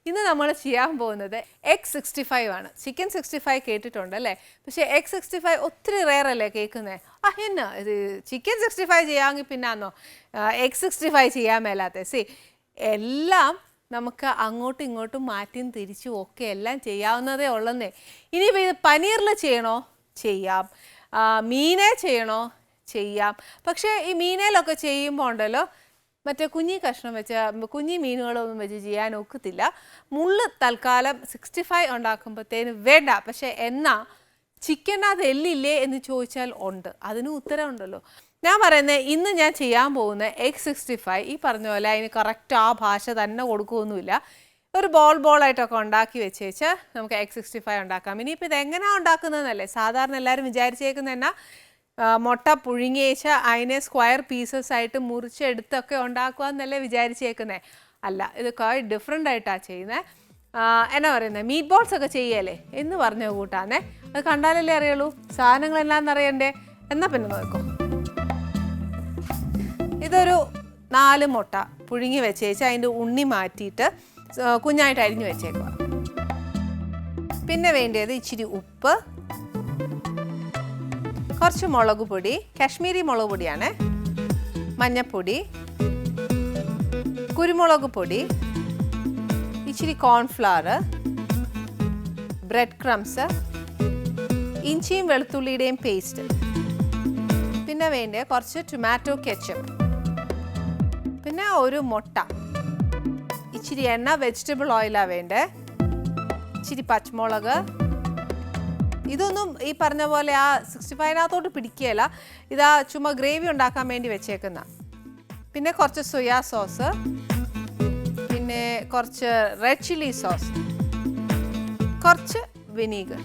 ഇന്ന് നമ്മൾ ചെയ്യാൻ പോകുന്നത് X65 ആണ്. ചിക്കൻ 65 കേട്ടിട്ടുണ്ട് അല്ലേ? പക്ഷേ X65 ഒത്തിരി റെയർ അല്ലേ കേൾക്കുന്നത്? എന്നാ ഇത് ചിക്കൻ 65 ചെയ്യാമെങ്കിൽ പിന്നാന്നോ X65 ചെയ്യാൻ മേലാത്തെ? എല്ലാം നമുക്ക് അങ്ങോട്ടും ഇങ്ങോട്ടും മാറ്റിയും തിരിച്ചും ഒക്കെ എല്ലാം ചെയ്യാവുന്നതേ ഉള്ളന്നേ. ഇനിയിപ്പോൾ ഇത് പനീറിൽ ചെയ്യണോ? ചെയ്യാം. മീനെ ചെയ്യണോ? ചെയ്യാം. പക്ഷേ ഈ മീനയിലൊക്കെ ചെയ്യുമ്പോൾ ഉണ്ടല്ലോ മറ്റേ കുഞ്ഞി കഷ്ണം വെച്ച് കുഞ്ഞി മീനുകളൊന്നും വെച്ച് ചെയ്യാൻ ഒക്കത്തില്ല. മുള്ള് തൽക്കാലം 65 ഉണ്ടാക്കുമ്പോഴത്തേന് വേണ്ട. പക്ഷേ എന്നാൽ ചിക്കനകത്ത് എല്ലില്ലേ എന്ന് ചോദിച്ചാൽ ഉണ്ട്. അതിന് ഉത്തരവുണ്ടല്ലോ. ഞാൻ പറയുന്നത് ഇന്ന് ഞാൻ ചെയ്യാൻ പോകുന്ന X65 ഈ പറഞ്ഞ പോലെ അതിന് കറക്റ്റ് ആ ഭാഷ തന്നെ കൊടുക്കുകയൊന്നുമില്ല. ഒരു ബോളായിട്ടൊക്കെ ഉണ്ടാക്കി വെച്ചേച്ച് നമുക്ക് X65 ഉണ്ടാക്കാം. ഇനിയിപ്പോൾ ഇത് എങ്ങനെയാണ് ഉണ്ടാക്കുന്നതെന്നല്ലേ സാധാരണ എല്ലാവരും വിചാരിച്ചേക്കുന്നത് എന്നാ മുട്ട പുഴുങ്ങിയേച്ച് അതിനെ സ്ക്വയർ പീസസ് ആയിട്ട് മുറിച്ചെടുത്തൊക്കെ ഉണ്ടാക്കുക എന്നല്ലേ വിചാരിച്ചേക്കുന്നത്. അല്ല, ഇത് കുറേ ഡിഫറെൻ്റ് ആയിട്ടാണ് ചെയ്യുന്നത്. എന്നാ പറയുന്നത് മീറ്റ് ബോൾസ് ഒക്കെ ചെയ്യല്ലേ എന്ന് പറഞ്ഞ കൂട്ടാന്നേ. അത് കണ്ടാലല്ലേ അറിയുള്ളൂ സാധനങ്ങളെല്ലാം അറിയണ്ടേ. എന്നാൽ പിന്നെ നോക്കും. ഇതൊരു 4 മുട്ട പുഴുങ്ങി വെച്ചേച്ച് അതിൻ്റെ ഉണ്ണി മാറ്റിയിട്ട് കുഞ്ഞായിട്ട് അരിഞ്ഞു വെച്ചേക്കുക. പിന്നെ വേണ്ടത് ഇച്ചിരി ഉപ്പ്, കുറച്ച് മുളക് പൊടി, കാശ്മീരി മുളക് പൊടിയാണ്, മഞ്ഞൾപ്പൊടി, കുരുമുളക് പൊടി, ഇച്ചിരി കോൺഫ്ലവർ, ബ്രെഡ് ക്രംസ്, ഇഞ്ചിയും വെളുത്തുള്ളിയുടെയും പേസ്റ്റ്, പിന്നെ വേണ്ട കുറച്ച് ടൊമാറ്റോ കെച്ചപ്പ്, പിന്നെ ഒരു മുട്ട, ഇച്ചിരി എണ്ണ, വെജിറ്റബിൾ ഓയിലാണ് വേണ്ടത്, ഇച്ചിരി പച്ചമുളക്. ഇതൊന്നും ഈ പറഞ്ഞ പോലെ ആ 65നകത്തോട്ട് പിടിക്കുകയില്ല. ഇതാ ചുമ്മാ ഗ്രേവി ഉണ്ടാക്കാൻ വേണ്ടി വെച്ചേക്കുന്ന. പിന്നെ കുറച്ച് സോയാ സോസ്, പിന്നെ കുറച്ച് റെഡ് ചില്ലി സോസ്, കുറച്ച് വിനീഗർ.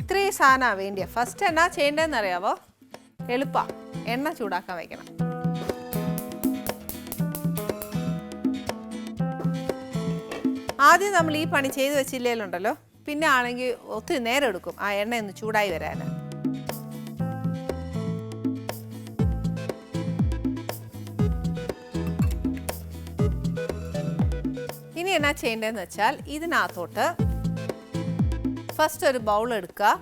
ഇത്രയും സാധനമാണ് വേണ്ടിയ. ഫസ്റ്റ് എന്നാ ചെയ്യേണ്ടതെന്ന് അറിയാവോ? എളുപ്പമാണ്. എണ്ണ ചൂടാക്കാൻ വയ്ക്കണം. ആദ്യം നമ്മൾ ഈ പണി ചെയ്ത് വെച്ചില്ലേലുണ്ടല്ലോ പിന്നെ ആണെങ്കിൽ ഒത്തിരി നേരം എടുക്കും ആ എണ്ണയൊന്ന് ചൂടായി വരാൻ. ഇനി എന്നാ ചെയ്യേണ്ടതെന്ന് വെച്ചാൽ ഇതിനകത്തോട്ട് ഫസ്റ്റ് ഒരു ബൗൾ എടുക്കുക.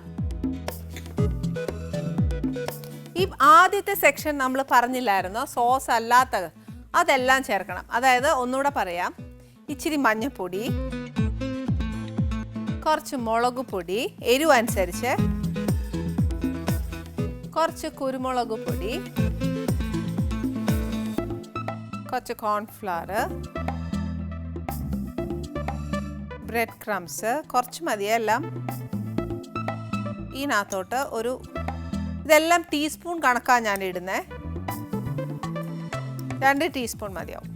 ഈ ആദ്യത്തെ സെക്ഷൻ നമ്മൾ പറഞ്ഞില്ലായിരുന്നോ സോസ് അല്ലാത്തത്, അതെല്ലാം ചേർക്കണം. അതായത് ഒന്നുകൂടെ പറയാം, ഇച്ചിരി മഞ്ഞൾപ്പൊടി, കുറച്ച് മുളക് പൊടി എരിവ് അനുസരിച്ച്, കുറച്ച് കുരുമുളക് പൊടി, കുറച്ച് കോൺഫ്ലവർ, ബ്രെഡ് ക്രംസ് കുറച്ച് മതിയെല്ലാം. ഇതിനകത്തോട്ട് ഇതെല്ലാം ടീസ്പൂൺ കണക്കാണ് ഞാൻ ഇടുന്നത്. 2 ടീസ്പൂൺ മതിയാവും.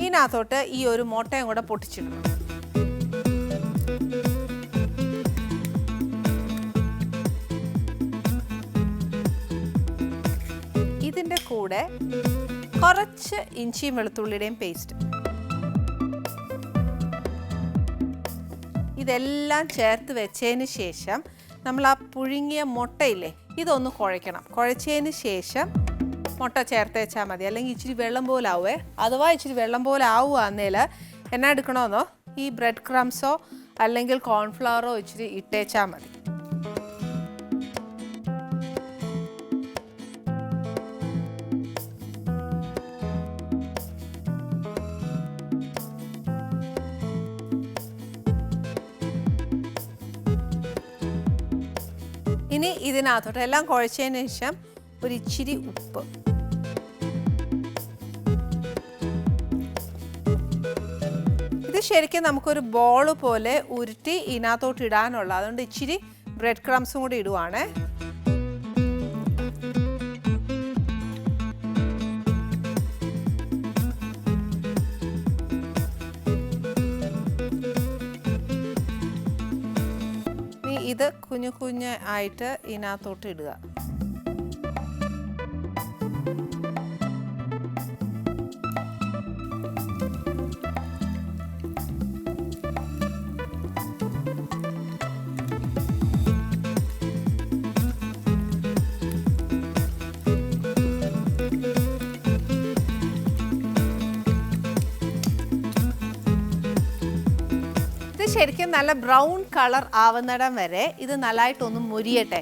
ഇതിനകത്തോട്ട് ഈ ഒരു മുട്ടയും കൂടെ പൊട്ടിച്ചിടണം. ഇതിൻ്റെ കൂടെ കുറച്ച് ഇഞ്ചിയും വെളുത്തുള്ളിയുടെയും പേസ്റ്റ്, ഇതെല്ലാം ചേർത്ത് വെച്ചതിന് ശേഷം നമ്മൾ ആ പുഴുങ്ങിയ മുട്ടയില്ലേ ഇതൊന്ന് കുഴയ്ക്കണം. കുഴച്ചതിന് ശേഷം മുട്ട ചേർത്ത് വെച്ചാൽ മതി. അല്ലെങ്കിൽ ഇച്ചിരി വെള്ളം പോലെ ആവുമേ. അഥവാ ഇച്ചിരി വെള്ളം പോലെ ആവുകയാന്നേൽ എന്നാ എടുക്കണമെന്നോ ഈ ബ്രെഡ് ക്രംസോ അല്ലെങ്കിൽ കോൺഫ്ലവറോ ഇച്ചിരി ഇട്ടേച്ചാൽ മതി. ഇനി ഇതിനകത്തോട്ട് എല്ലാം കുഴച്ചതിന് ശേഷം ഒരു ഇച്ചിരി ഉപ്പ്, ഇത് ശരിക്കും നമുക്കൊരു ബോൾ പോലെ ഉരുട്ടി ഇതിനകത്തോട്ട് ഇടാനുള്ള, അതുകൊണ്ട് ഇച്ചിരി ബ്രെഡ് ക്രംസും കൂടി ഇടുവാണ്. ഇത് കുഞ്ഞു കുഞ്ഞ് ആയിട്ട് ഇതിനകത്തോട്ട് ഇടുക. ശരിക്കും നല്ല ബ്രൗൺ കളർ ആവുന്നിടം വരെ ഇത് നല്ലതായിട്ടൊന്ന് മുരിയട്ടെ.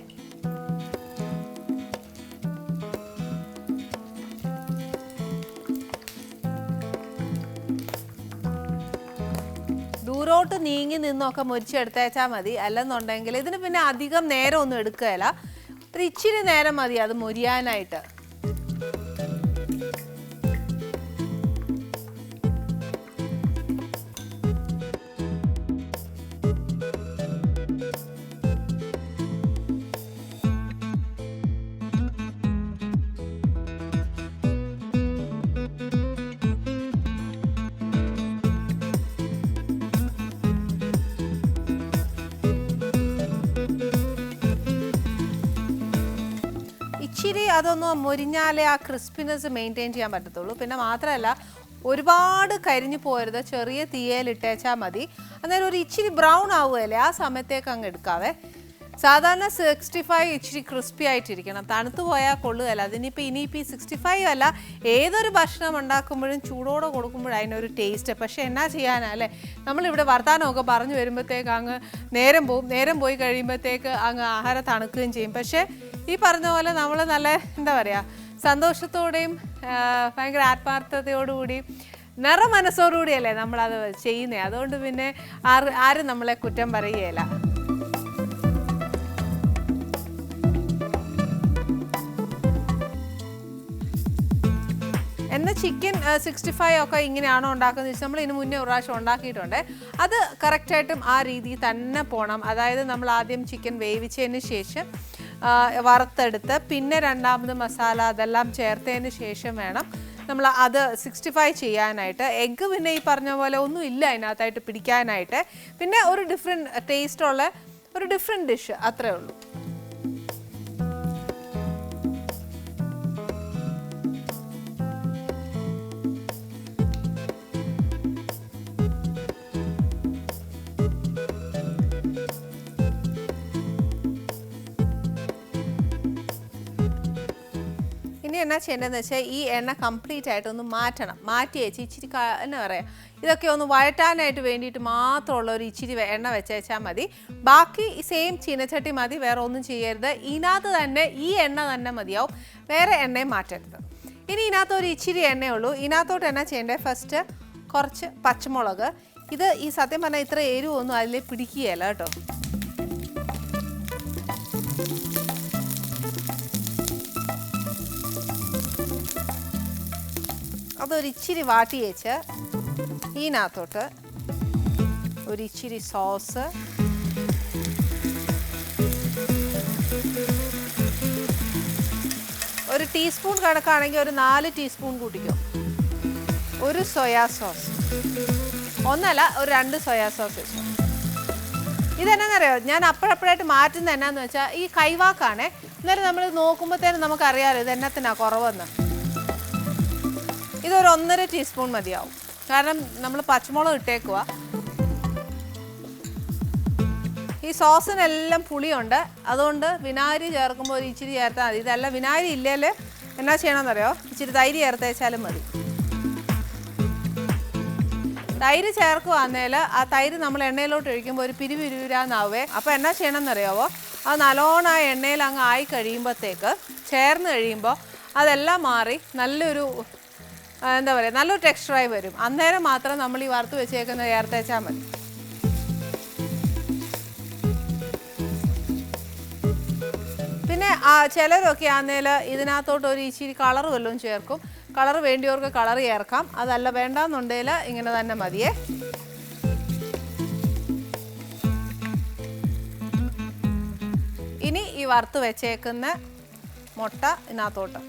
ദൂരോട്ട് നീങ്ങി നിന്നൊക്കെ മുരിച്ചെടുത്തേച്ചാൽ മതി. അല്ലെന്നുണ്ടെങ്കിൽ ഇതിന് പിന്നെ അധികം നേരം ഒന്നും എടുക്കുകയില്ല, ഒരു ഇച്ചിരി നേരം മതി അത് മുരിയാനായിട്ട്. ഇച്ചിരി അതൊന്ന് മുരിഞ്ഞാലേ ആ ക്രിസ്പിനെസ് മെയിൻറ്റെയിൻ ചെയ്യാൻ പറ്റത്തുള്ളൂ. പിന്നെ മാത്രമല്ല ഒരുപാട് കരിഞ്ഞു പോരുത്, ചെറിയ തീയലിട്ടേച്ചാൽ മതി. അന്നേരം ഒരു ഇച്ചിരി ബ്രൗൺ ആവുകയല്ലേ, ആ സമയത്തേക്ക് അങ്ങ് എടുക്കാവേ. സാധാരണ 65 ഇച്ചിരി ക്രിസ്പി ആയിട്ടിരിക്കണം, തണുത്തു പോയാൽ കൊള്ളുകയല്ല. ഇനിയിപ്പോൾ ഈ 65 അല്ല, ഏതൊരു ഭക്ഷണം ഉണ്ടാക്കുമ്പോഴും ചൂടോടെ കൊടുക്കുമ്പോഴും അതിനൊരു ടേസ്റ്റ്. പക്ഷേ എന്നാ ചെയ്യാനാ അല്ലേ, നമ്മളിവിടെ വർത്താനമൊക്കെ പറഞ്ഞു വരുമ്പോഴത്തേക്ക് അങ്ങ് നേരം പോവും. നേരം പോയി കഴിയുമ്പോഴത്തേക്ക് അങ്ങ് ആഹാരം തണുക്കുകയും ചെയ്യും. പക്ഷേ ഈ പറഞ്ഞ പോലെ നമ്മൾ നല്ല എന്താ പറയുക, സന്തോഷത്തോടെയും ഭയങ്കര ആത്മാർത്ഥതയോടുകൂടി നിറമനസ്സോടുകൂടിയല്ലേ നമ്മളത് ചെയ്യുന്നത്. അതുകൊണ്ട് പിന്നെ ആരും നമ്മളെ കുറ്റം പറയുകയില്ല. എന്നാൽ ചിക്കൻ 65 ഒക്കെ ഇങ്ങനെയാണോ ഉണ്ടാക്കുന്നത് വെച്ചാൽ നമ്മൾ ഇതിന് മുന്നേ ഒരു പ്രാവശ്യം ഉണ്ടാക്കിയിട്ടുണ്ട്. അത് കറക്റ്റായിട്ടും ആ രീതിയിൽ തന്നെ പോകണം. അതായത് നമ്മൾ ആദ്യം ചിക്കൻ വേവിച്ചതിന് ശേഷം വറുത്തെടുത്ത് പിന്നെ രണ്ടാമത് മസാല അതെല്ലാം ചേർത്തതിന് ശേഷം വേണം നമ്മൾ അത് 65 ചെയ്യാനായിട്ട്. എഗ്ഗ് പിന്നെ ഈ പറഞ്ഞ പോലെ ഒന്നും ഇല്ല അതിനകത്തായിട്ട് പിടിക്കാനായിട്ട്. പിന്നെ ഒരു ഡിഫറെൻറ്റ് ടേസ്റ്റുള്ള ഒരു ഡിഫറെൻറ്റ് ഡിഷ്, അത്രേ ഉള്ളൂ. ഇനി എന്നാ ചെയ്യേണ്ടതെന്ന് വെച്ചാൽ ഈ എണ്ണ കംപ്ലീറ്റ് ആയിട്ടൊന്ന് മാറ്റി വെച്ച് ഇച്ചിരി എന്നാ പറയുക, ഇതൊക്കെ ഒന്ന് വഴറ്റാനായിട്ട് വേണ്ടിയിട്ട് മാത്രമുള്ള ഒരു ഇച്ചിരി എണ്ണ വെച്ചാൽ മതി. ബാക്കി സെയിം ചീനച്ചട്ടി മതി, വേറെ ഒന്നും ചെയ്യരുത്. ഇതിനകത്ത് തന്നെ ഈ എണ്ണ തന്നെ മതിയാവും, വേറെ എണ്ണയും മാറ്റരുത്. ഇനി ഇതിനകത്ത് ഒരു ഇച്ചിരി എണ്ണയുള്ളൂ. ഇതിനകത്തോട്ട് എന്നാ ചെയ്യേണ്ടത്, ഫസ്റ്റ് കുറച്ച് പച്ചമുളക്. ഇത് ഈ സത്യം പറഞ്ഞാൽ ഇത്ര എരിവൊന്നും അതിൽ പിടിക്കുകയല്ല കേട്ടോ. അതൊരിച്ചിരി വാട്ടി വെച്ച് ഇതിനകത്തോട്ട് ഒരിച്ചിരി സോസ്, ഒരു ടീസ്പൂൺ കണക്കാണെങ്കിൽ ഒരു 4 ടീസ്പൂൺ കൂട്ടിക്കോ. ഒരു സോയാ സോസ്, ഒന്നല്ല ഒരു 2 സോയാ സോസ് വെച്ചു. ഇതെന്നാന്നറിയോ, ഞാൻ അപ്പോഴപ്പോഴായിട്ട് മാറ്റുന്നത് എന്നാന്ന് വെച്ചാൽ ഈ കൈവാക്കാണേ. അന്നേരം നമ്മൾ നോക്കുമ്പോഴത്തേനും നമുക്കറിയാമല്ലോ ഇത് എന്നത്തിനാണ് കുറവെന്ന്. ഇതൊരു 1.5 ടീസ്പൂൺ മതിയാവും, കാരണം നമ്മൾ പച്ചമുളക് ഇട്ടേക്കുക. ഈ സോസിനെല്ലാം പുളിയുണ്ട്, അതുകൊണ്ട് വിനാഗിരി ചേർക്കുമ്പോൾ ഒരു ഇച്ചിരി ചേർത്താൽ മതി. ഇതല്ല വിനാഗിരി ഇല്ലേൽ എന്നാ ചെയ്യണമെന്നറിയോ, ഇച്ചിരി തൈര് ചേർത്തേച്ചാലും മതി. തൈര് ചേർക്കുവാന്നേൽ ആ തൈര് നമ്മൾ എണ്ണയിലോട്ട് ഒഴിക്കുമ്പോൾ ഒരു പിരിവിരുവിരാന്നാവേ. അപ്പോൾ എന്നാ ചെയ്യണമെന്നറിയാവോ, അത് നല്ലോണം ആ എണ്ണയിൽ അങ്ങ് ആയി കഴിയുമ്പോഴത്തേക്ക് ചേർന്ന് കഴിയുമ്പോൾ അതെല്ലാം മാറി നല്ലൊരു എന്താ പറയുക, നല്ലൊരു ടെക്സ്ചറായി വരും. അന്നേരം മാത്രം നമ്മൾ ഈ വറുത്ത് വെച്ചേക്കുന്നത് ചേർത്തേച്ചാൽ മതി. പിന്നെ ചിലരൊക്കെ ആന്നേൽ ഇതിനകത്തോട്ട് ഒരു ഇച്ചിരി കളർ വല്ലതും ചേർക്കും. കളർ വേണ്ടിയവർക്ക് കളർ ചേർക്കാം, അതല്ല വേണ്ടാന്നുണ്ടെങ്കിൽ ഇങ്ങനെ തന്നെ മതിയേ. ഇനി ഈ വറുത്ത് വെച്ചേക്കുന്ന മുട്ട ഇതിനകത്തോട്ട്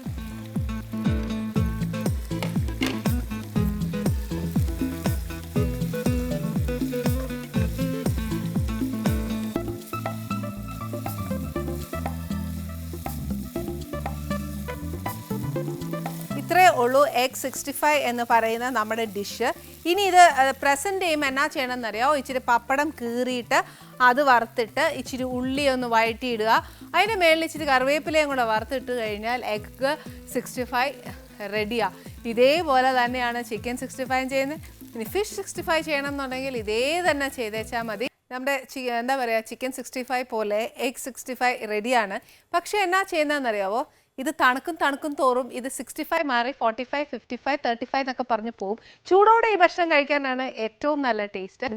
ഇത്രേ ഉള്ളൂ എഗ് 65 എന്ന് പറയുന്ന നമ്മുടെ ഡിഷ്. ഇനി ഇത് പ്രസൻറ്റ് ചെയ്യുമ്പോൾ എന്നാ ചെയ്യണമെന്നറിയാമോ, ഇച്ചിരി പപ്പടം കീറിയിട്ട് അത് വറുത്തിട്ട് ഇച്ചിരി ഉള്ളി ഒന്ന് വഴറ്റിയിടുക. അതിൻ്റെ മേളിൽ ഇച്ചിരി കറിവേപ്പിലയും കൂടെ വറുത്തിട്ട് കഴിഞ്ഞാൽ എഗ് 65 റെഡിയാണ്. ഇതേപോലെ തന്നെയാണ് ചിക്കൻ 65 ചെയ്യുന്നത്. ഇനി ഫിഷ് 65 ചെയ്യണം എന്നുണ്ടെങ്കിൽ ഇതേ തന്നെ ചെയ്തേച്ചാൽ മതി. നമ്മുടെ എന്താ പറയുക, ചിക്കൻ 65 പോലെ എഗ് 65 റെഡിയാണ്. പക്ഷേ എന്നാ ചെയ്യുന്നതെന്നറിയാവോ, ഇത് തണുക്കും തോറും ഇത് 65 മാറി 45, 55, 35 എന്നൊക്കെ പറഞ്ഞ് പോവും. ചൂടോടെ ഈ ഭക്ഷണം കഴിക്കാനാണ് ഏറ്റവും നല്ല ടേസ്റ്റ്.